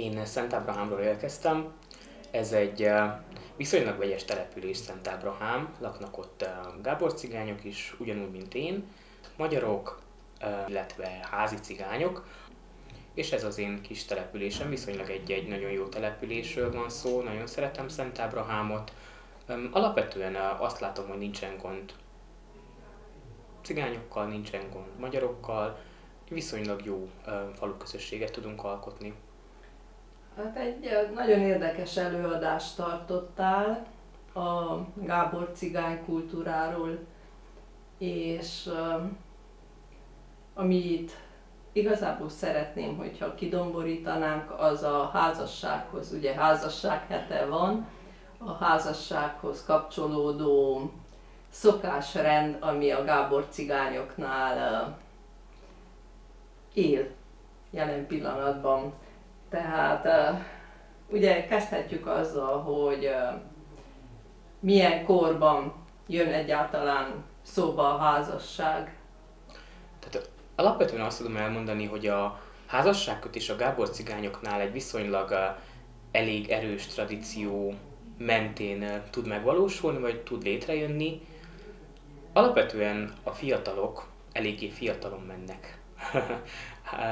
Én Szent Ábrahámról érkeztem. Ez egy viszonylag vegyes település, Szent Ábrahám. Laknak ott Gábor cigányok is, ugyanúgy, mint én, magyarok, illetve házi cigányok. És ez az én kis településem, viszonylag egy nagyon jó településről van szó, nagyon szeretem Szent Ábrahámot. Alapvetően azt látom, hogy nincsen gond cigányokkal, nincsen gond magyarokkal, viszonylag jó faluközösséget tudunk alkotni. Hát egy nagyon érdekes előadást tartottál a Gábor cigány kultúráról, és amit igazából szeretném, hogyha kidomborítanánk, az a házassághoz, ugye házasság hete van, a házassághoz kapcsolódó szokásrend, ami a Gábor cigányoknál él jelen pillanatban. Tehát ugye kezdhetjük azzal, hogy milyen korban jön egyáltalán szóba a házasság. Tehát alapvetően azt tudom elmondani, hogy a házasságkötés a Gábor cigányoknál egy viszonylag elég erős tradíció mentén tud megvalósulni, vagy tud létrejönni. Alapvetően a fiatalok eléggé fiatalon mennek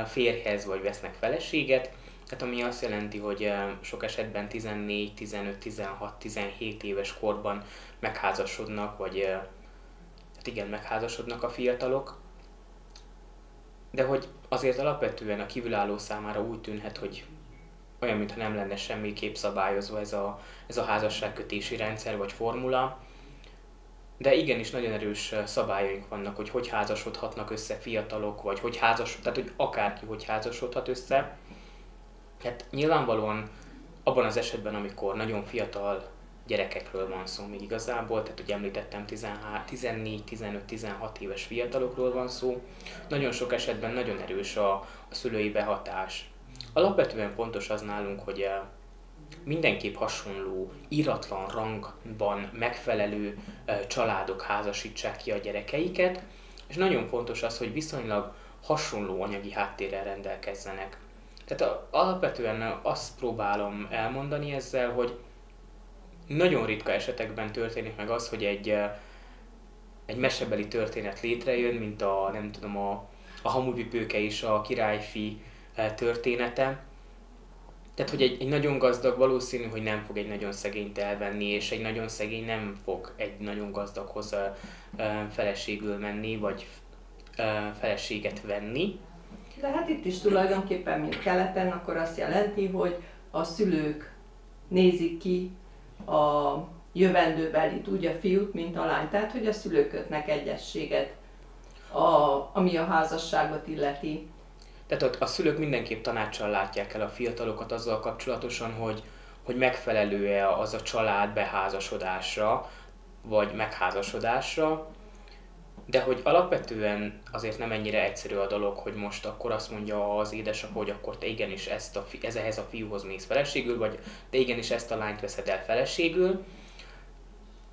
férjhez, vagy vesznek feleséget, tehát ami azt jelenti, hogy sok esetben 14, 15, 16, 17 éves korban megházasodnak, vagy hát igen, megházasodnak a fiatalok. De hogy azért alapvetően a kívülálló számára úgy tűnhet, hogy olyan, mintha nem lenne semmiképp szabályozva ez a házasságkötési rendszer vagy formula. De igenis nagyon erős szabályaink vannak, hogy házasodhatnak össze fiatalok, vagy tehát hogy akárki hogy házasodhat össze. Hát nyilvánvalóan abban az esetben, amikor nagyon fiatal gyerekekről van szó még igazából, tehát hogy említettem 14, 15, 16 éves fiatalokról van szó, nagyon sok esetben nagyon erős a szülői behatás. Alapvetően fontos az nálunk, hogy mindenképp hasonló, íratlan rangban megfelelő családok házasítsák ki a gyerekeiket, és nagyon fontos az, hogy viszonylag hasonló anyagi háttérrel rendelkezzenek. Tehát alapvetően azt próbálom elmondani ezzel, hogy nagyon ritka esetekben történik meg az, hogy egy mesebeli történet létrejön, mint a Hamupipőke és a királyfi története. Tehát, hogy egy nagyon gazdag valószínű, hogy nem fog egy nagyon szegényt elvenni, és egy nagyon szegény nem fog egy nagyon gazdaghoz feleségül menni, vagy feleséget venni. De hát itt is tulajdonképpen, mint keleten, akkor azt jelenti, hogy a szülők nézik ki a jövendőbelit, úgy a fiút, mint a lány. Tehát, hogy a szülők kötnek egyezséget, ami a házasságot illeti. Tehát ott a szülők mindenképp tanácssal látják el a fiatalokat azzal kapcsolatosan, hogy megfelelő-e az a család beházasodásra, vagy megházasodásra, de hogy alapvetően azért nem ennyire egyszerű a dolog, hogy most akkor azt mondja az édesapa, hogy akkor te igenis ehhez a fiúhoz mész feleségül, vagy te igenis ezt a lányt veszed el feleségül.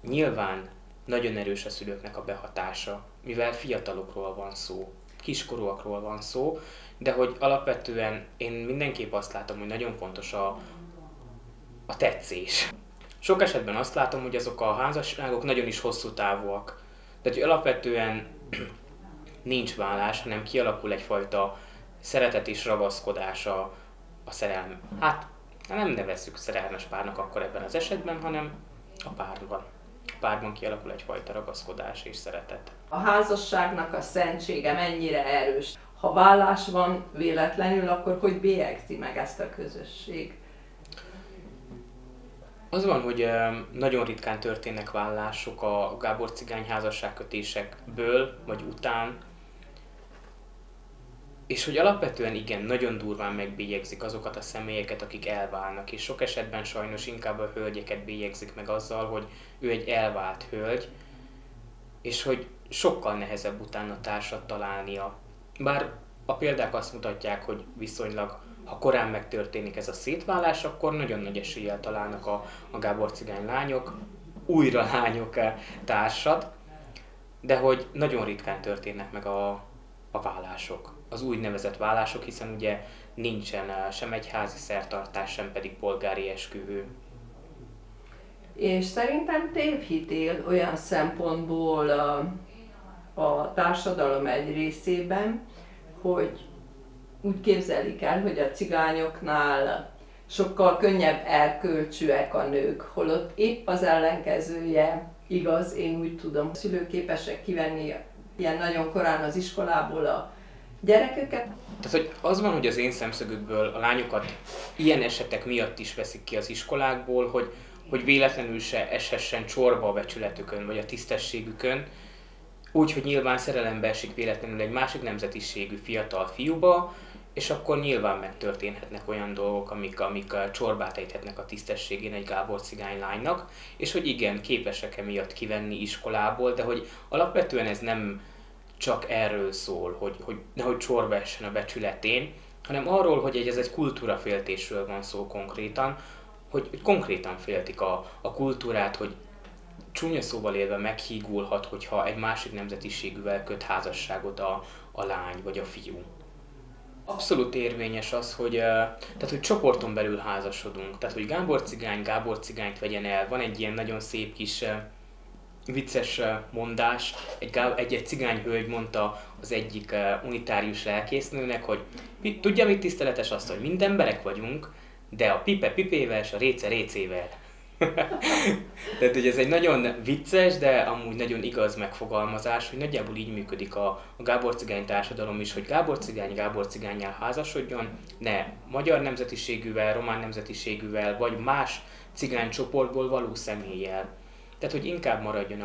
Nyilván nagyon erős a szülőknek a behatása, mivel fiatalokról van szó, kiskorúakról van szó, de hogy alapvetően én mindenképp azt látom, hogy nagyon fontos a tetszés. Sok esetben azt látom, hogy azok a házasságok nagyon is hosszú távúak. Tehát, hogy alapvetően nincs válás, hanem kialakul egyfajta szeretet és ragaszkodás a szerelem. Hát nem nevezzük szerelmes párnak akkor ebben az esetben, hanem a párban. A párban kialakul egyfajta ragaszkodás és szeretet. A házasságnak a szentsége mennyire erős? Ha vállás van véletlenül, akkor hogy bélyegzi meg ezt a közösség? Az van, hogy nagyon ritkán történnek vállások a Gábor cigány házasságkötésekből, vagy után. És hogy alapvetően igen, nagyon durván megbélyegzik azokat a személyeket, akik elválnak, és sok esetben sajnos inkább a hölgyeket bélyegzik meg azzal, hogy ő egy elvált hölgy, és hogy sokkal nehezebb utána társat találnia. Bár a példák azt mutatják, hogy viszonylag, ha korán megtörténik ez a szétválás, akkor nagyon nagy eséllyel találnak a Gábor cigány lányok, újra lányok társat, de hogy nagyon ritkán történnek meg a vállások. az úgynevezett vállások, hiszen ugye nincsen sem egyházi szertartás, sem pedig polgári esküvő. És szerintem tévhit él olyan szempontból a társadalom egy részében, hogy úgy képzelik el, hogy a cigányoknál sokkal könnyebb erkölcsűek a nők, holott épp az ellenkezője igaz, én úgy tudom. A szülők képesek kivenni ilyen nagyon korán az iskolából a gyerekeket. Tehát, hogy az van, hogy az én szemszögükből a lányokat ilyen esetek miatt is veszik ki az iskolákból, hogy véletlenül se eshessen csorba a becsületükön, vagy a tisztességükön, úgyhogy nyilván szerelembe esik véletlenül egy másik nemzetiségű fiatal fiúba, és akkor nyilván megtörténhetnek olyan dolgok, amik csorbát ejthetnek a tisztességén egy Gábor cigány lánynak, és hogy igen, képesek emiatt kivenni iskolából, de hogy alapvetően ez nem csak erről szól, hogy nehogy csorba essen a becsületén, hanem arról, hogy ez egy kultúraféltésről van szó konkrétan, hogy konkrétan féltik a kultúrát, hogy csúnya szóval élve meghígulhat, hogyha egy másik nemzetiségűvel köt házasságot a lány vagy a fiú. Abszolút érvényes az, hogy csoporton belül házasodunk. Tehát, hogy Gábor cigányt vegyen el. Van egy ilyen nagyon szép kis vicces mondás. Egy cigány hölgy mondta az egyik unitárius lelkésznőnek, hogy tudja, mit tiszteletes azt, hogy mind emberek vagyunk, de a pipe pipével és a réce récével. Tehát, hogy ez egy nagyon vicces, de amúgy nagyon igaz megfogalmazás, hogy nagyjából így működik a Gábor cigány társadalom is, hogy Gábor cigánnyal házasodjon, ne magyar nemzetiségűvel, román nemzetiségűvel, vagy más cigány csoportból való személlyel. Tehát, hogy inkább maradjon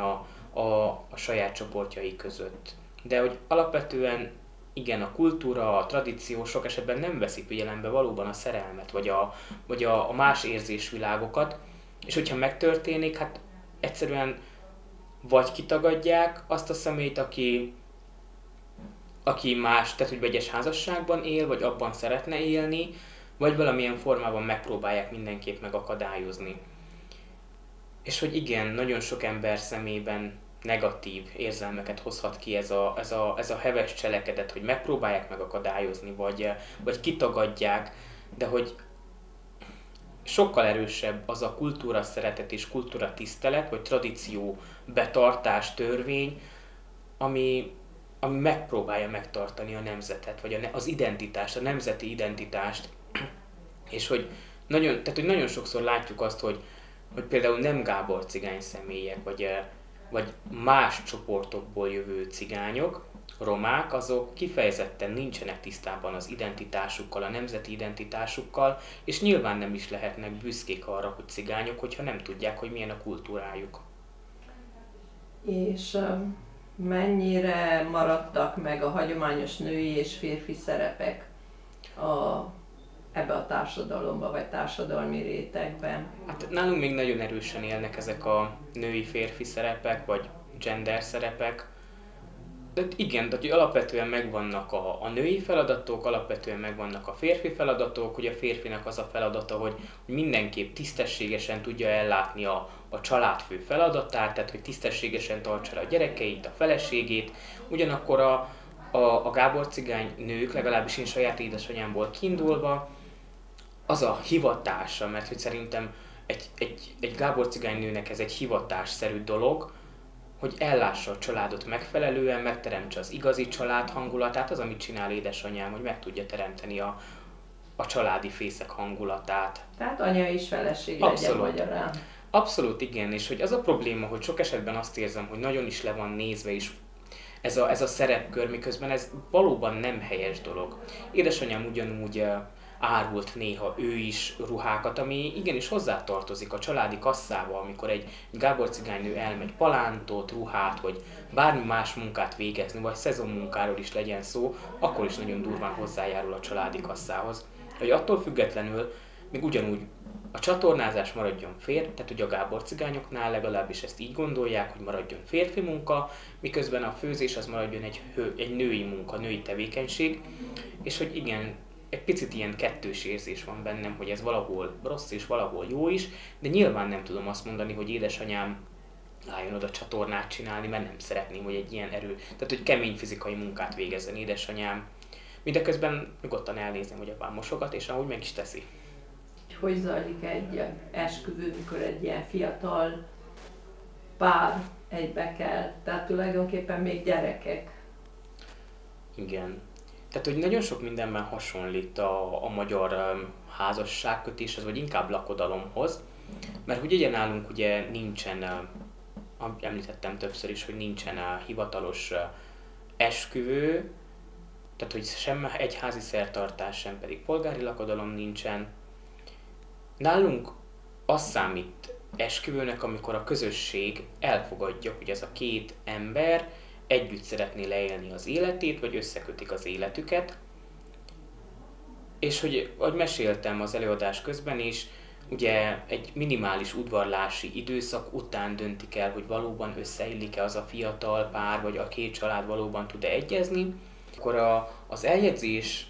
a saját csoportjai között. De hogy alapvetően igen, a kultúra, a tradíció sok esetben nem veszi figyelembe valóban a szerelmet, vagy a más érzésvilágokat, és hogyha megtörténik, hát egyszerűen vagy kitagadják azt a személyt, aki más, tehát hogy vegyes házasságban él, vagy abban szeretne élni, vagy valamilyen formában megpróbálják mindenképp megakadályozni. És hogy igen, nagyon sok ember szemében negatív érzelmeket hozhat ki ez a heves cselekedet, hogy megpróbálják megakadályozni, vagy kitagadják, de hogy sokkal erősebb az a kultúra szeretet és kultúra tisztelet, vagy tradíció betartás, törvény, ami megpróbálja megtartani a nemzetet, vagy az identitást, a nemzeti identitást. És hogy nagyon sokszor látjuk azt, hogy például nem Gábor cigány személyek, vagy más csoportokból jövő cigányok, romák, azok kifejezetten nincsenek tisztában az identitásukkal, a nemzeti identitásukkal, és nyilván nem is lehetnek büszkék arra, hogy cigányok, hogyha nem tudják, hogy milyen a kultúrájuk. És mennyire maradtak meg a hagyományos női és férfi szerepek ebbe a társadalomba, vagy társadalmi rétegben? Hát nálunk még nagyon erősen élnek ezek a női-férfi szerepek, vagy gender szerepek. De igen, tehát alapvetően megvannak a női feladatok, alapvetően megvannak a férfi feladatok, hogy a férfinak az a feladata, hogy mindenképp tisztességesen tudja ellátni a családfő feladatát, tehát hogy tisztességesen tartsa a gyerekeit, a feleségét. Ugyanakkor a Gábor cigány nők, legalábbis én saját édesanyámból kiindulva, az a hivatása, mert hogy szerintem egy Gábor cigány nőnek ez egy hivatásszerű dolog, hogy ellássa a családot megfelelően, megteremtse az igazi család hangulatát, az, amit csinál édesanyám, hogy meg tudja teremteni a családi fészek hangulatát. Tehát anya és feleség Abszolút. legyen magyarán. Abszolút igen, és hogy az a probléma, hogy sok esetben azt érzem, hogy nagyon is le van nézve is ez a szerepkör, miközben ez valóban nem helyes dolog. Édesanyám ugyanúgy árult néha ő is ruhákat, ami igenis hozzátartozik a családi kasszába, amikor egy Gábor cigánynő elmegy palántot, ruhát, vagy bármi más munkát végezni, vagy szezonmunkáról is legyen szó, akkor is nagyon durván hozzájárul a családi kasszához. Hogy attól függetlenül még ugyanúgy a csatornázás maradjon tehát hogy a Gábor cigányoknál legalábbis ezt így gondolják, hogy maradjon férfi munka, miközben a főzés az maradjon egy női munka, női tevékenység, és hogy igen, egy picit ilyen kettős érzés van bennem, hogy ez valahol rossz és valahol jó is, de nyilván nem tudom azt mondani, hogy édesanyám álljon oda csatornát csinálni, mert nem szeretném, hogy egy ilyen tehát hogy kemény fizikai munkát végezzen édesanyám. Mindeközben nyugodtan elnézem, hogy apám mosogat, és ahogy meg is teszi. Hogy zajlik egy esküvő, mikor egy ilyen fiatal pár egybe kell, tehát tulajdonképpen még gyerekek. Igen. Tehát, hogy nagyon sok mindenben hasonlít a magyar házasságkötéshez, vagy inkább lakodalomhoz, mert ugye nálunk ugye nincsen, említettem többször is, hogy nincsen hivatalos esküvő, tehát hogy sem egyházi szertartás, sem pedig polgári lakodalom nincsen. Nálunk az számít esküvőnek, amikor a közösség elfogadja, hogy ez a két ember együtt szeretné leélni az életét, vagy összekötik az életüket. És hogy, ahogy meséltem az előadás közben is, ugye egy minimális udvarlási időszak után döntik el, hogy valóban összeillik-e az a fiatal pár, vagy a két család valóban tud-e egyezni. Akkor az eljegyzés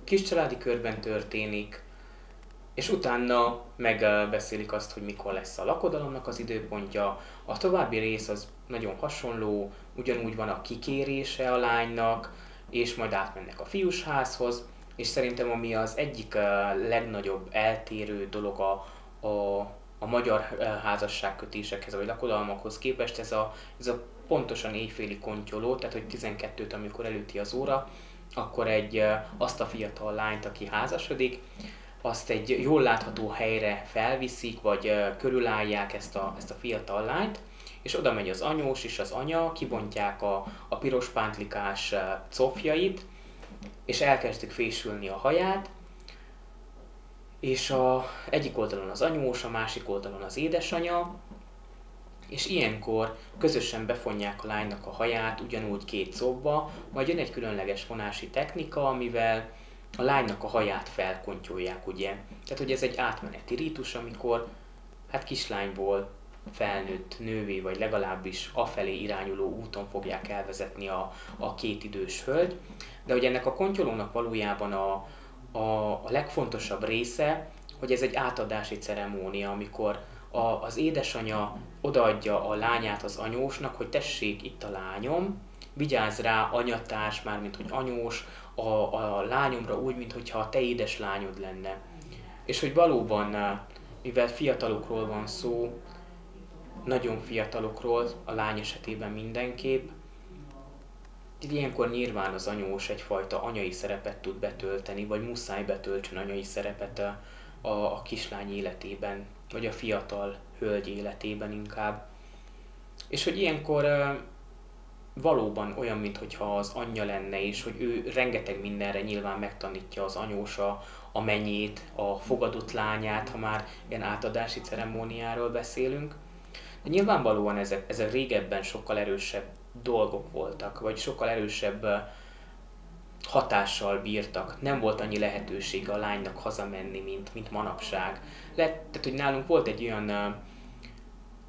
kiscsaládi körben történik, és utána megbeszélik azt, hogy mikor lesz a lakodalomnak az időpontja. A további rész az nagyon hasonló, ugyanúgy van a kikérése a lánynak, és majd átmennek a fiúsházhoz, és szerintem ami az egyik legnagyobb eltérő dolog a magyar házasságkötésekhez vagy lakodalmakhoz képest, ez a pontosan éjféli kontyoló, tehát hogy 12-t, amikor elüti az óra, akkor azt a fiatal lányt, aki házasodik, azt egy jól látható helyre felviszik, vagy körülállják ezt a fiatal lányt, és oda megy az anyós és az anya, kibontják a piros pántlikás cofjait, és elkezdik fésülni a haját, és egyik oldalon az anyós, a másik oldalon az édesanya, és ilyenkor közösen befonják a lánynak a haját, ugyanúgy két szobba, majd jön egy különleges vonási technika, amivel a lánynak a haját felkontyolják, ugye. Tehát, hogy ez egy átmeneti rítus, amikor hát kislányból felnőtt nővé, vagy legalábbis afelé irányuló úton fogják elvezetni a két idős hölgy. De hogy ennek a kontyolónak valójában a legfontosabb része, hogy ez egy átadási ceremónia, amikor az édesanya odaadja a lányát az anyósnak, hogy tessék, itt a lányom, vigyázz rá anyatárs, mármint hogy anyós, a lányomra úgy, mintha a te édeslányod lenne. És hogy valóban, mivel fiatalokról van szó, nagyon fiatalokról, a lány esetében mindenképp, ilyenkor nyilván az anyós egyfajta anyai szerepet tud betölteni, vagy muszáj betöltsön anyai szerepet a kislány életében, vagy a fiatal hölgy életében inkább. És hogy ilyenkor valóban olyan, mintha az anyja lenne, és hogy ő rengeteg mindenre nyilván megtanítja az anyósa, a menyét, a fogadott lányát, ha már ilyen átadási ceremóniáról beszélünk. De nyilvánvalóan ezek régebben sokkal erősebb dolgok voltak, vagy sokkal erősebb hatással bírtak. Nem volt annyi lehetősége a lánynak hazamenni, mint manapság. Tehát, hogy nálunk volt egy olyan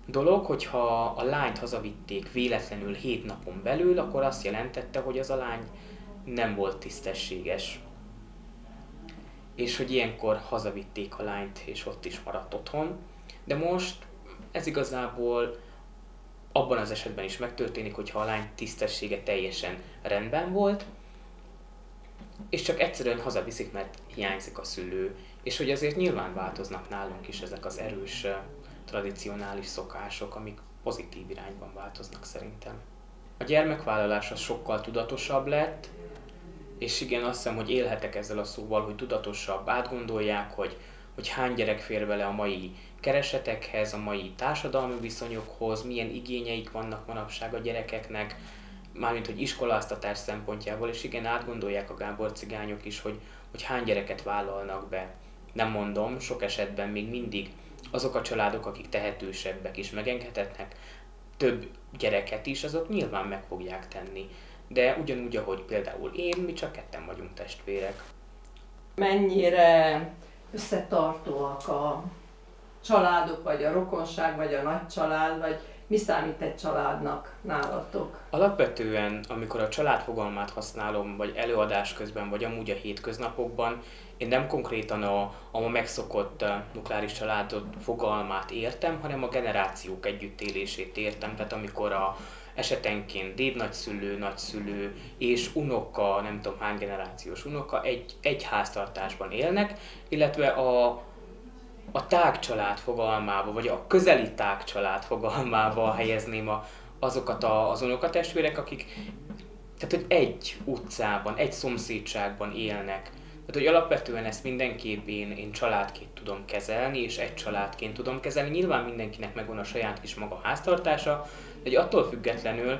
dolog, hogyha a lányt hazavitték véletlenül 7 napon belül, akkor azt jelentette, hogy az a lány nem volt tisztességes. És hogy ilyenkor hazavitték a lányt, és ott is maradt otthon. De most ez igazából abban az esetben is megtörténik, hogyha a lány tisztessége teljesen rendben volt, és csak egyszerűen hazaviszik, mert hiányzik a szülő. És hogy azért nyilván változnak nálunk is ezek az erős, tradicionális szokások, amik pozitív irányban változnak szerintem. A gyermekvállalás az sokkal tudatosabb lett, és igen, azt hiszem, hogy élhetek ezzel a szóval, hogy tudatosabb, átgondolják, hogy hány gyerek fér bele a mai keresetekhez, a mai társadalmi viszonyokhoz, milyen igényeik vannak manapság a gyerekeknek, mármint hogy iskoláztatás szempontjából, és igen, átgondolják a Gábor cigányok is, hogy hány gyereket vállalnak be. Nem mondom, sok esetben még mindig azok a családok, akik tehetősebbek és megengedhetnek több gyereket is, azok nyilván meg fogják tenni. De ugyanúgy, ahogy például én, mi csak ketten vagyunk testvérek. Mennyire összetartóak a családok, vagy a rokonság, vagy a nagycsalád, vagy mi számít egy családnak nálatok? Alapvetően, amikor a család fogalmát használom, vagy előadás közben, vagy amúgy a hétköznapokban, én nem konkrétan a megszokott nukleáris családot fogalmát értem, hanem a generációk együttélését értem. Tehát amikor esetenként dédnagyszülő, nagyszülő és unoka, nem tudom hány generációs unoka egy háztartásban élnek, illetve a tágcsalád fogalmába, vagy a közeli tágcsalád fogalmába helyezném azokat az unokatestvérek, akik tehát, hogy egy utcában, egy szomszédságban élnek. Tehát, hogy alapvetően ezt mindenképp én családként tudom kezelni, és egy családként tudom kezelni. Nyilván mindenkinek megvan a saját kis maga háztartása, de hogy attól függetlenül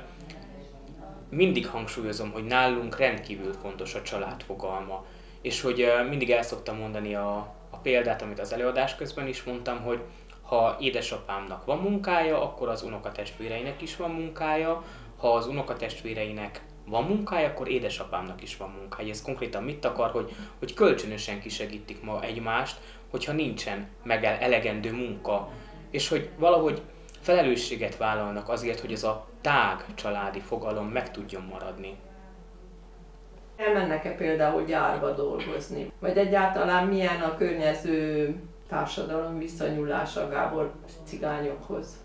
mindig hangsúlyozom, hogy nálunk rendkívül fontos a család fogalma. És hogy mindig el szoktam mondani a példát, amit az előadás közben is mondtam, hogy ha édesapámnak van munkája, akkor az unokatestvéreinek is van munkája, ha az unokatestvéreinek van munkája, akkor édesapámnak is van munkája. Ez konkrétan mit akar, hogy kölcsönösen kisegítik ma egymást, hogyha nincsen meg elegendő munka, és hogy valahogy felelősséget vállalnak azért, hogy ez a tág családi fogalom meg tudjon maradni. Elmennek-e például gyárba dolgozni? Vagy egyáltalán milyen a környező társadalom viszonyulása a gábor cigányokhoz?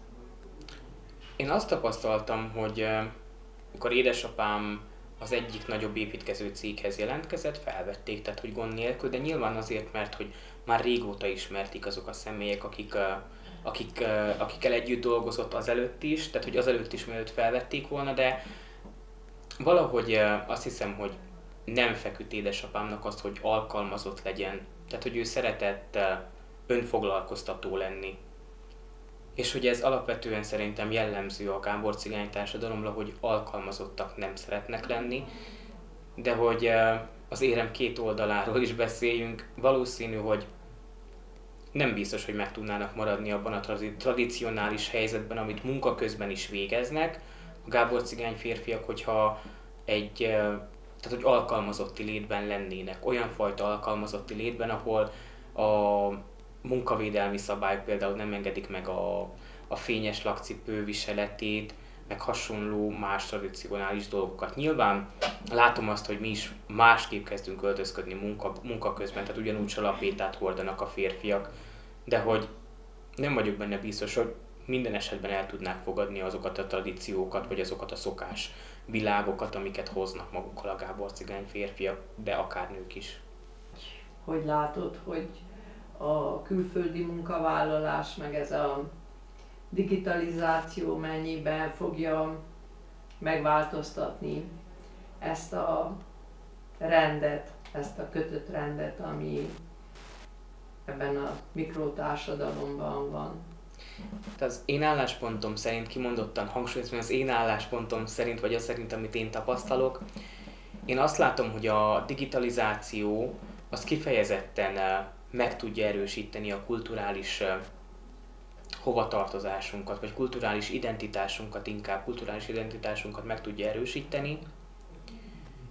Én azt tapasztaltam, hogy amikor édesapám az egyik nagyobb építkező céghez jelentkezett, felvették, tehát hogy gond nélkül, de nyilván azért, mert hogy már régóta ismerték azok a személyek, akikkel együtt dolgozott azelőtt is, tehát hogy azelőtt is mielőtt felvették volna, de valahogy azt hiszem, hogy nem feküdt édesapámnak azt, hogy alkalmazott legyen, tehát hogy ő szeretett önfoglalkoztató lenni. És hogy ez alapvetően szerintem jellemző a gábor cigány társadalomra, hogy alkalmazottak nem szeretnek lenni, de hogy az érem két oldaláról is beszéljünk, valószínű, hogy nem biztos, hogy meg tudnának maradni abban a tradicionális helyzetben, amit munka közben is végeznek a gábor cigány férfiak, hogyha tehát hogy alkalmazotti létben lennének, olyan fajta alkalmazotti létben, ahol a munkavédelmi szabályok például nem engedik meg a fényes lakcipő viseletét, meg hasonló más tradicionális dolgokat. Nyilván látom azt, hogy mi is másképp kezdünk öltözködni munka közben, tehát ugyanúgy salapétát hordanak a férfiak, de hogy nem vagyok benne biztos, hogy minden esetben el tudnák fogadni azokat a tradíciókat, vagy azokat a szokás világokat, amiket hoznak magukkal a gábor cigány férfiak, de akár nők is. Hogy látod, hogy a külföldi munkavállalás, meg ez a digitalizáció mennyiben fogja megváltoztatni ezt a rendet, ezt a kötött rendet, ami ebben a mikrotársadalomban van? Az én álláspontom szerint, kimondottan hangsúlyozom, az én álláspontom szerint, vagy az szerint, amit én tapasztalok, én azt látom, hogy a digitalizáció az kifejezetten meg tudja erősíteni a kulturális hovatartozásunkat, vagy kulturális identitásunkat meg tudja erősíteni.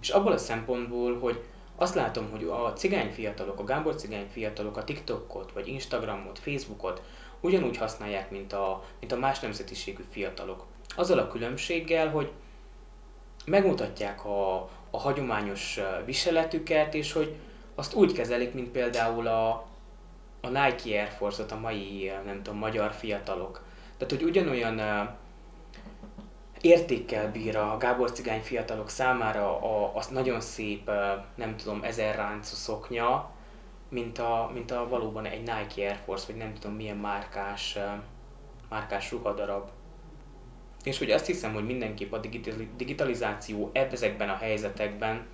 És abból a szempontból, hogy azt látom, hogy a cigány fiatalok, a gábor cigány fiatalok a TikTokot, vagy Instagramot, Facebookot ugyanúgy használják, mint a más nemzetiségű fiatalok. Azzal a különbséggel, hogy megmutatják a hagyományos viseletüket, és hogy azt úgy kezelik, mint például a Nike Air Force-ot a mai, nem tudom, magyar fiatalok. Tehát, hogy ugyanolyan értékkel bír a gábor cigány fiatalok számára az nagyon szép, nem tudom, 1000 ráncú szoknya, mint a valóban egy Nike Air Force, vagy nem tudom milyen márkás ruhadarab. És hogy azt hiszem, hogy mindenképp a digitalizáció ezekben a helyzetekben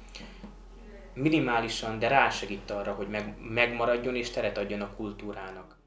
minimálisan, de rásegít arra, hogy megmaradjon és teret adjon a kultúrának.